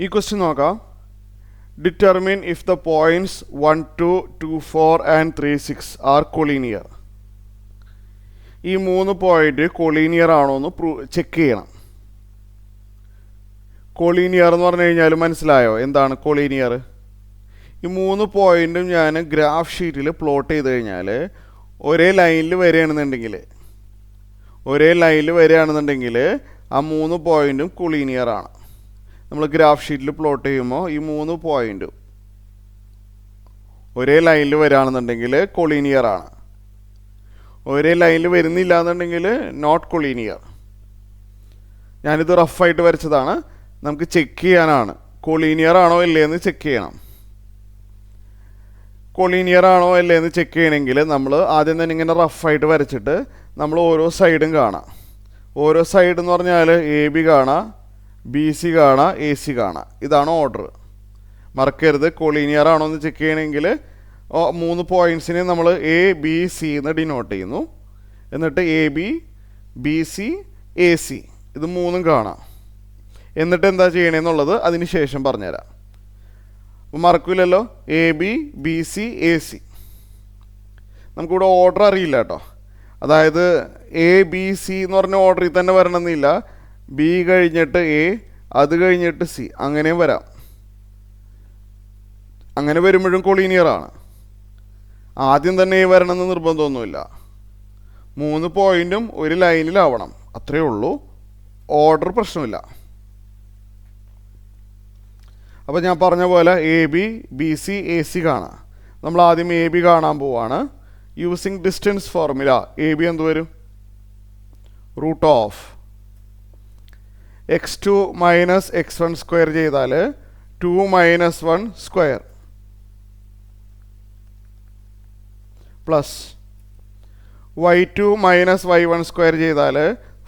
ഈ ക്വസ്റ്റ്യൻ നോക്കാം. Determine if the points 1, 2, 2, 4 and 3, 6 R collinear. ഈ 3 പോയിന്റ് കൊളീനിയർ ആണോ എന്ന് ചെക്ക് ചെയ്യണം. കൊളീനിയർ എന്ന് പറഞ്ഞു കഴിഞ്ഞാൽ മനസ്സിലായോ എന്താണ് കൊളീനിയർ? ഈ 3 പോയിന്റും ഞാൻ ഗ്രാഫ് ഷീറ്റിൽ പ്ലോട്ട് ചെയ്ത് കഴിഞ്ഞാൽ ഒരേ ലൈനിൽ വരികയാണെന്നുണ്ടെങ്കിൽ ആ 3 പോയിന്റും കൊളീനിയർ ആണ്. നമ്മൾ ഗ്രാഫ് ഷീറ്റിൽ പ്ലോട്ട് ചെയ്യുമ്പോൾ ഈ 3 പോയിന്റും ഒരേ ലൈനിൽ വരികയാണെന്നുണ്ടെങ്കിൽ കൊളീനിയർ ആണ്. ഒരേ ലൈനിൽ വരുന്നില്ല എന്നുണ്ടെങ്കിൽ നോട്ട് കൊളീനിയർ. ഞാനിത് റഫായിട്ട് വരച്ചതാണ്. നമുക്ക് ചെക്ക് ചെയ്യാനാണ് കൊളീനിയർ ആണോ അല്ലേന്ന് ചെക്ക് ചെയ്യണം. കൊളീനിയർ ആണോ അല്ലേന്ന് ചെക്ക് ചെയ്യണമെങ്കിൽ നമ്മൾ ആദ്യം തന്നെ ഇങ്ങനെ റഫായിട്ട് വരച്ചിട്ട് നമ്മൾ ഓരോ സൈഡും കാണാം. ഓരോ സൈഡ് എന്ന് പറഞ്ഞാൽ എ ബി കാണാം, ബി സി കാണാം, എ സി കാണാം. ഇതാണ് ഓർഡർ. മറക്കരുത്, കൊളീനിയർ ആണോ എന്ന് ചെക്ക് ചെയ്യണമെങ്കിൽ 3 പോയിൻറ്റ്സിനെ നമ്മൾ എ ബി സി എന്ന് ഡിനോട്ട് ചെയ്യുന്നു. എന്നിട്ട് A B, B C, A C ഇത് 3ഉം കാണാം. എന്നിട്ട് എന്താ ചെയ്യണമെന്നുള്ളത് അതിന് ശേഷം പറഞ്ഞുതരാം. അപ്പോൾ മറക്കില്ലല്ലോ, A B, B C, A C. നമുക്കിവിടെ ഓർഡർ അറിയില്ല കേട്ടോ. അതായത് എ ബി സി എന്ന് പറഞ്ഞ ഓർഡറിൽ തന്നെ വരണമെന്നില്ല. ബി കഴിഞ്ഞിട്ട് എ, അത് കഴിഞ്ഞിട്ട് സി, അങ്ങനെയും വരാം. അങ്ങനെ വരുമ്പോഴും കൊളീനിയറാണ്. ആദ്യം തന്നെ എ വരണമെന്ന് നിർബന്ധമൊന്നുമില്ല. 3 പോയിന്റും ഒരു ലൈനിലാവണം, അത്രയേ ഉള്ളൂ. ഓർഡർ പ്രശ്നമില്ല. അപ്പോൾ ഞാൻ പറഞ്ഞ പോലെ A B, B C, A C കാണാം. നമ്മൾ ആദ്യം എ ബി കാണാൻ പോവാണ്. Using distance formula A B എന്ത് വരും? Root of x2 minus x1 square ചെയ്താൽ 2 minus 1 square plus y2 minus y1 square ചെയ്താൽ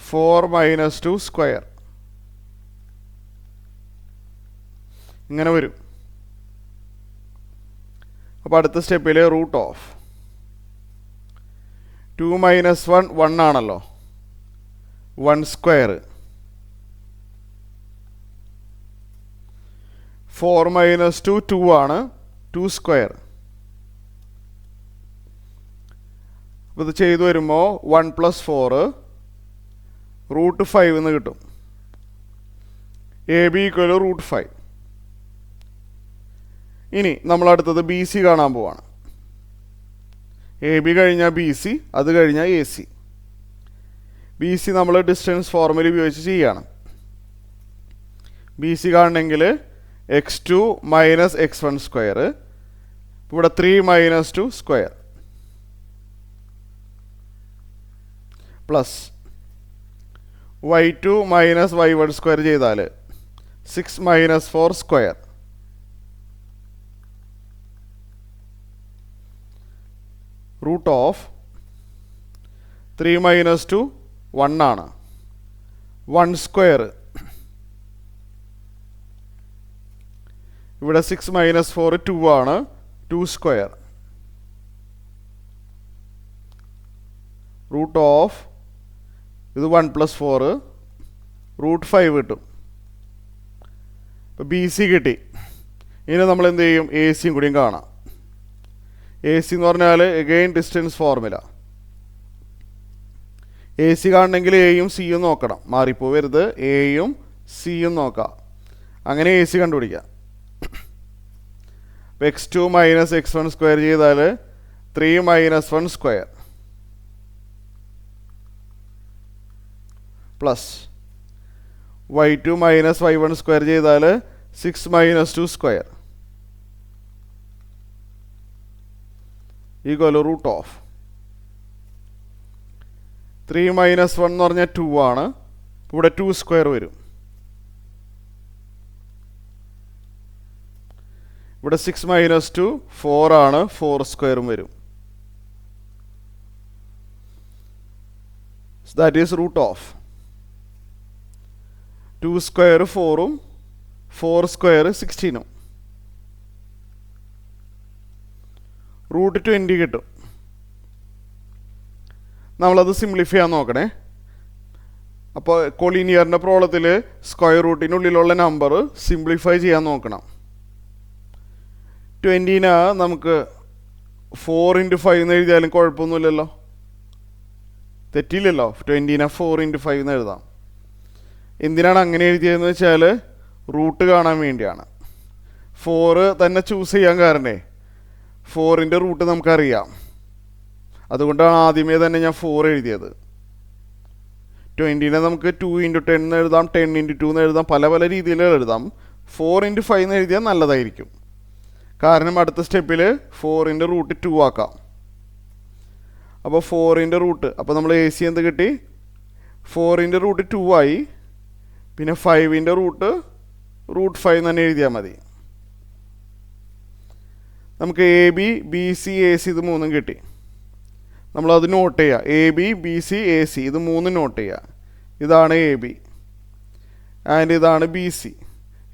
4 മൈനസ് 2 സ്ക്വയർ. ഇങ്ങനെ വരും. അപ്പോൾ അടുത്ത സ്റ്റെപ്പിൽ റൂട്ട് ഓഫ് 2 മൈനസ് 1 1 ആണല്ലോ, 1 സ്ക്വയർ. 4 മൈനസ് 2 2 ആണ്, 2 സ്ക്വയർ. അപ്പോൾ ഇത് ചെയ്തു വരുമ്പോൾ 1 പ്ലസ് 4 റൂട്ട് 5 എന്ന് കിട്ടും. A B equal root 5. ഇനി നമ്മൾ അടുത്തത് ബി സി കാണാൻ പോവാണ്. എ ബി കഴിഞ്ഞാൽ ബി സി, അത് കഴിഞ്ഞാൽ എ സി. ബി സി നമ്മൾ ഡിസ്റ്റൻസ് ഫോർമുല ഉപയോഗിച്ച് ചെയ്യാണ്. ബി സി കാണണമെങ്കിൽ x2 മൈനസ് x1 സ്ക്വയർ, ഇവിടെ 3 minus 2 square plus y2 minus y1 square ചെയ്താൽ 6 minus 4 square root of 3 minus 2 1 ആണ്, 1 സ്ക്വയർ. ഇവിടെ 6 മൈനസ് 4 2 ആണ്, 2 സ്ക്വയർ റൂട്ട് ഓഫ് ഇത് 1 പ്ലസ് 4 റൂട്ട് 5 കിട്ടും. ഇപ്പോൾ ബി സി കിട്ടി. ഇനി നമ്മൾ എന്ത് ചെയ്യും? എ സിയും കൂടിയും കാണാം. എ സി എന്ന് പറഞ്ഞാൽ again distance formula. A C കാണണമെങ്കിൽ എയും സിയും നോക്കണം, മാറിപ്പോവരുത്. എയും സിയും നോക്കാം, അങ്ങനെ എ സി കണ്ടുപിടിക്കാം. അപ്പോൾ x2 മൈനസ് x1 സ്ക്വയർ ചെയ്താൽ 3 minus 1 square plus y2 minus y1 square ചെയ്താൽ 6 minus 2 square equal root of 3 minus 1 എന്ന് പറഞ്ഞാൽ 2 ആണ്, ഇവിടെ 2 സ്ക്വയർ വരും. ഇവിടെ 6 മൈനസ് 2 4 ആണ്, 4 സ്ക്വയറും വരും. That is root of 2 square 4ഉം 4 സ്ക്വയർ 16ഉം റൂട്ട് 20 കിട്ടും. നമ്മളത് സിംപ്ലിഫൈ ചെയ്യാൻ നോക്കണേ. അപ്പോൾ കൊളീനിയറിൻ്റെ പ്രോബ്ലത്തിൽ സ്ക്വയർ റൂട്ടിനുള്ളിലുള്ള നമ്പർ സിംപ്ലിഫൈ ചെയ്യാൻ നോക്കണം. 20നെ നമുക്ക് 4x5 എന്ന് എഴുതിയാലും കുഴപ്പമൊന്നുമില്ലല്ലോ, തെറ്റില്ലല്ലോ. 20നെ 4x5 എന്ന് എഴുതാം. എന്തിനാണ് അങ്ങനെ എഴുതിയതെന്ന് വെച്ചാൽ റൂട്ട് കാണാൻ വേണ്ടിയാണ്. 4 തന്നെ ചൂസ് ചെയ്യാൻ കാരണേ 4ൻ്റെ റൂട്ട് നമുക്കറിയാം. അതുകൊണ്ടാണ് ആദ്യമേ തന്നെ ഞാൻ 4 എഴുതിയത്. 20നെ നമുക്ക് 2x10 എന്ന് എഴുതാം, 10x2 എന്ന് എഴുതാം, പല പല രീതിയിൽ എഴുതാം. 4x5 എന്ന് എഴുതിയാൽ നല്ലതായിരിക്കും. കാരണം അടുത്ത സ്റ്റെപ്പിൽ 4ൻ്റെ റൂട്ട് 2 ആക്കാം. അപ്പോൾ 4ൻ്റെ റൂട്ട്, അപ്പോൾ നമ്മൾ എ സി എന്ത് കിട്ടി? 4ൻ്റെ റൂട്ട് 2 ആയി. പിന്നെ 5ൻ്റെ റൂട്ട് √5 തന്നെ എഴുതിയാൽ മതി. നമുക്ക് A B B C A C ഇത് മൂന്നും കിട്ടി. നമ്മളത് നോട്ട് ചെയ്യുക. A B B C A C ഇത് മൂന്നും നോട്ട് ചെയ്യുക. ഇതാണ് എ ബി ആൻഡ് ഇതാണ് ബി സി,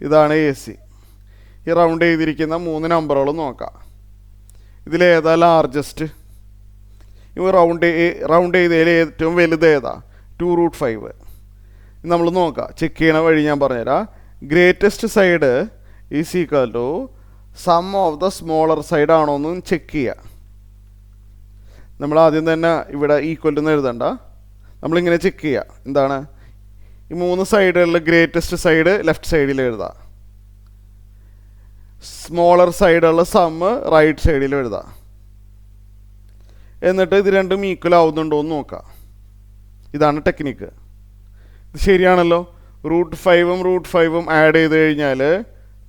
ഇതാണ് എ സി. ഈ റൗണ്ട് ചെയ്തിരിക്കുന്ന 3 നമ്പറുകളും നോക്കാം. ഇതിലേതാ ലാർജസ്റ്റ്? ഈ റൗണ്ട് ചെയ്തതിൽ ഏറ്റവും വലുത് ഏതാ? 2√5. നമ്മൾ നോക്കാം. ചെക്ക് ചെയ്യണ വഴി ഞാൻ പറഞ്ഞുതരാം. Greatest side is equal to sum of the smaller side ആണോ എന്ന് ചെക്ക് ചെയ്യുക. നമ്മൾ ആദ്യം തന്നെ ഇവിടെ ഈക്വൽ ടു എഴുതണ്ട, നമ്മളിങ്ങനെ ചെക്ക് ചെയ്യുക. എന്താണ് ഈ 3 സൈഡുകളിൽ ഗ്രേറ്റസ്റ്റ് സൈഡ് ലെഫ്റ്റ് സൈഡിൽ എഴുതാം, സ്മോളർ സൈഡുള്ള സമ്മ് റൈറ്റ് സൈഡിൽ എഴുതാം. എന്നിട്ട് ഇത് രണ്ടും ഈക്വൽ ആവുന്നുണ്ടോ എന്ന് നോക്കാം. ഇതാണ് ടെക്നിക്ക്. ഇത് ശരിയാണല്ലോ. √5ഉം ആഡ് ചെയ്ത് കഴിഞ്ഞാൽ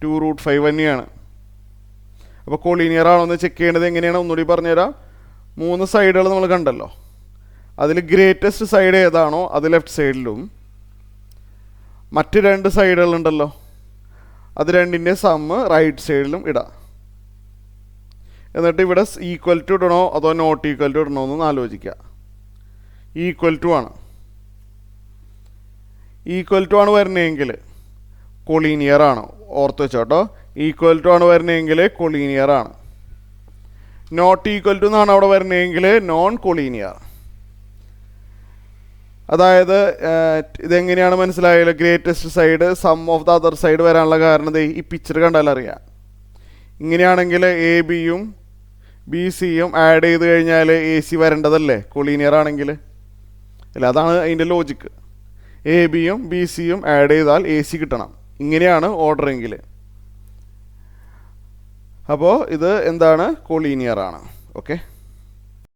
2√5 തന്നെയാണ്. അപ്പോൾ കൊളീനിയർ ആണോ എന്ന് ചെക്ക് ചെയ്യേണ്ടത് എങ്ങനെയാണ് ഒന്നുകൂടി പറഞ്ഞുതരാം. 3 സൈഡുകൾ നമ്മൾ കണ്ടല്ലോ, അതിൽ ഗ്രേറ്റസ്റ്റ് സൈഡ് ഏതാണോ അത് ലെഫ്റ്റ് സൈഡിലും, മറ്റ് 2 സൈഡുകളുണ്ടല്ലോ അത് രണ്ടിൻ്റെ സമ്മ് റൈറ്റ് സൈഡിലും ഇടാം. എന്നിട്ട് ഇവിടെ ഈക്വൽ ടു ഇടണോ അതോ നോട്ട് ഈക്വൽ ടു ഇടണോ എന്ന് ആലോചിക്കുക. ഈക്വൽ ടു ആണ്. ഈക്വൽ ടു ആണ് വരുന്നതെങ്കിൽ കൊളീനിയർ ആണ്. ഓർത്ത് വെച്ചോട്ടോ, ഈക്വൽ ടു ആണ് വരുന്നതെങ്കിൽ കൊളീനിയർ ആണ്. നോട്ട് ഈക്വൽ ടു എന്നാണ് അവിടെ വരുന്നതെങ്കിൽ നോൺ കൊളീനിയർ. അതായത് ഇതെങ്ങനെയാണ് മനസ്സിലായാലും greatest side sum of the other side വരാനുള്ള കാരണം ഈ പിക്ചർ കണ്ടാൽ അറിയാം. ഇങ്ങനെയാണെങ്കിൽ എ ബിയും ബി സിയും ആഡ് ചെയ്ത് കഴിഞ്ഞാൽ എ സി വരേണ്ടതല്ലേ കൊളീനിയർ ആണെങ്കിൽ? അല്ല, അതാണ് അതിൻ്റെ ലോജിക്ക്. എ ബിയും ബി സിയും ആഡ് ചെയ്താൽ എ സി കിട്ടണം. ഇങ്ങനെയാണ് ഓർഡറെങ്കിൽ. അപ്പോൾ ഇത് എന്താണ്? കൊളീനിയർ ആണ്. ഓക്കെ.